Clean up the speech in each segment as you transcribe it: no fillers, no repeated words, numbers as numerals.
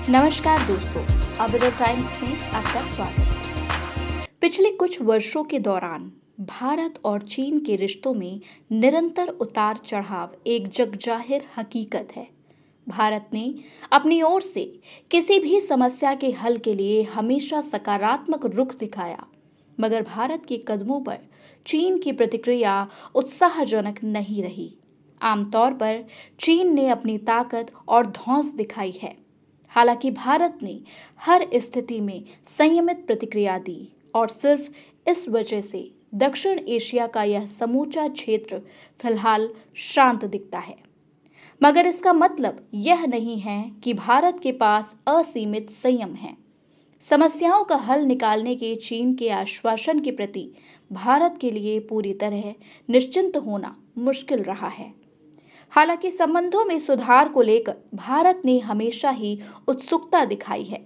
नमस्कार दोस्तों, अबीर टाइम्स में आपका स्वागत है। पिछले कुछ वर्षों के दौरान भारत और चीन के रिश्तों में निरंतर उतार चढ़ाव एक जगजाहिर हकीकत है। भारत ने अपनी ओर से किसी भी समस्या के हल के लिए हमेशा सकारात्मक रुख दिखाया, मगर भारत के कदमों पर चीन की प्रतिक्रिया उत्साहजनक नहीं रही। आमतौर पर चीन ने अपनी ताकत और धौंस दिखाई है। हालांकि भारत ने हर स्थिति में संयमित प्रतिक्रिया दी और सिर्फ इस वजह से दक्षिण एशिया का यह समूचा क्षेत्र फिलहाल शांत दिखता है। मगर इसका मतलब यह नहीं है कि भारत के पास असीमित संयम है। समस्याओं का हल निकालने के चीन के आश्वासन के प्रति भारत के लिए पूरी तरह निश्चिंत होना मुश्किल रहा है। हालांकि संबंधों में सुधार को लेकर भारत ने हमेशा ही उत्सुकता दिखाई है,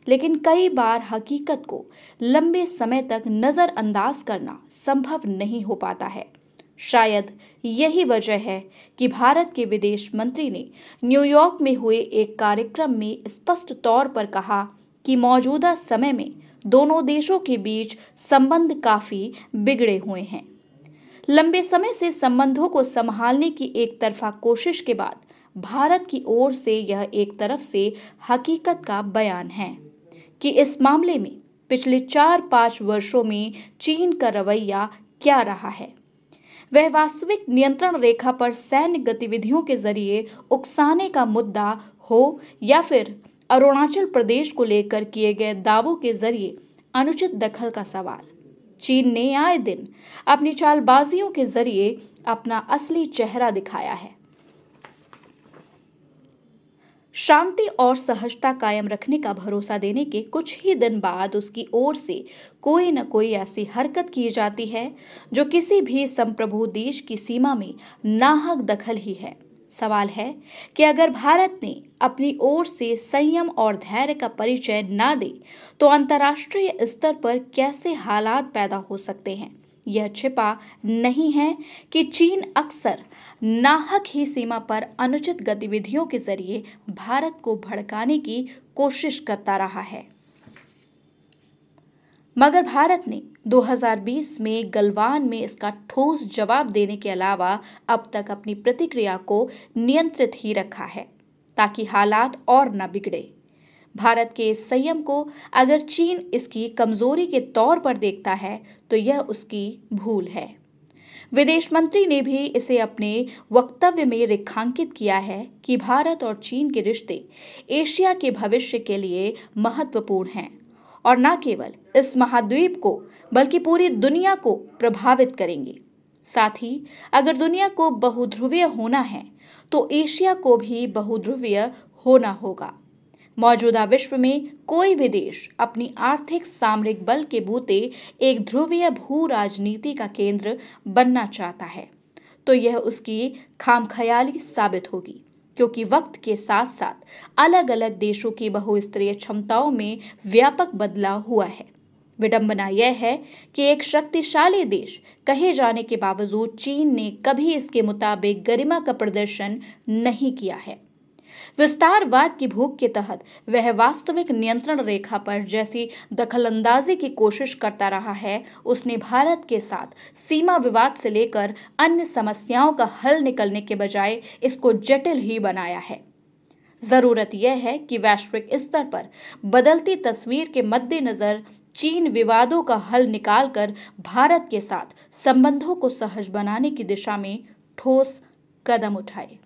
लेकिन कई बार हकीकत को लंबे समय तक नजरअंदाज करना संभव नहीं हो पाता है। शायद यही वजह है कि भारत के विदेश मंत्री ने न्यूयॉर्क में हुए एक कार्यक्रम में स्पष्ट तौर पर कहा कि मौजूदा समय में दोनों देशों के बीच संबंध काफी बिगड़े हुए हैं। लंबे समय से संबंधों को संभालने की एक तरफा कोशिश के बाद भारत की ओर से यह एक तरफ से हकीकत का बयान है कि इस मामले में पिछले 4-5 वर्षों में चीन का रवैया क्या रहा है। वह वास्तविक नियंत्रण रेखा पर सैन्य गतिविधियों के जरिए उकसाने का मुद्दा हो या फिर अरुणाचल प्रदेश को लेकर किए गए दावों के जरिए अनुचित दखल का सवाल। चीन ने आए दिन अपनी चालबाजियों के जरिए अपना असली चेहरा दिखाया है। शांति और सहजता कायम रखने का भरोसा देने के कुछ ही दिन बाद उसकी ओर से कोई न कोई ऐसी हरकत की जाती है जो किसी भी संप्रभु देश की सीमा में नाहक दखल ही है। सवाल है कि अगर भारत ने अपनी ओर से संयम और धैर्य का परिचय ना दे तो अंतर्राष्ट्रीय स्तर पर कैसे हालात पैदा हो सकते हैं। यह छिपा नहीं है कि चीन अक्सर नाहक ही सीमा पर अनुचित गतिविधियों के जरिए भारत को भड़काने की कोशिश करता रहा है। मगर भारत ने 2020 में गलवान में इसका ठोस जवाब देने के अलावा अब तक अपनी प्रतिक्रिया को नियंत्रित ही रखा है ताकि हालात और न बिगड़े। भारत के इस संयम को अगर चीन इसकी कमजोरी के तौर पर देखता है तो यह उसकी भूल है। विदेश मंत्री ने भी इसे अपने वक्तव्य में रेखांकित किया है कि भारत और चीन के रिश्ते एशिया के भविष्य के लिए महत्वपूर्ण हैं और न केवल इस महाद्वीप को बल्कि पूरी दुनिया को प्रभावित करेंगे। साथ ही अगर दुनिया को बहुध्रुवीय होना है तो एशिया को भी बहुध्रुवीय होना होगा। मौजूदा विश्व में कोई भी देश अपनी आर्थिक सामरिक बल के बूते एक ध्रुवीय भू राजनीति का केंद्र बनना चाहता है तो यह उसकी खामख्याली साबित होगी, क्योंकि वक्त के साथ साथ अलग अलग देशों की बहुस्तरीय क्षमताओं में व्यापक बदलाव हुआ है। विडंबना यह है कि एक शक्तिशाली देश कहे जाने के बावजूद चीन ने कभी इसके मुताबिक गरिमा का प्रदर्शन नहीं किया है। विस्तारवाद की भूख के तहत वह वास्तविक नियंत्रण रेखा पर जैसी दखलंदाजी की कोशिश करता रहा है, उसने भारत के साथ सीमा विवाद से लेकर अन्य समस्याओं का हल निकलने के बजाय इसको जटिल ही बनाया है। जरूरत यह है कि वैश्विक स्तर पर बदलती तस्वीर के मद्देनजर चीन विवादों का हल निकालकर भारत के साथ संबंधों को सहज बनाने की दिशा में ठोस कदम उठाए।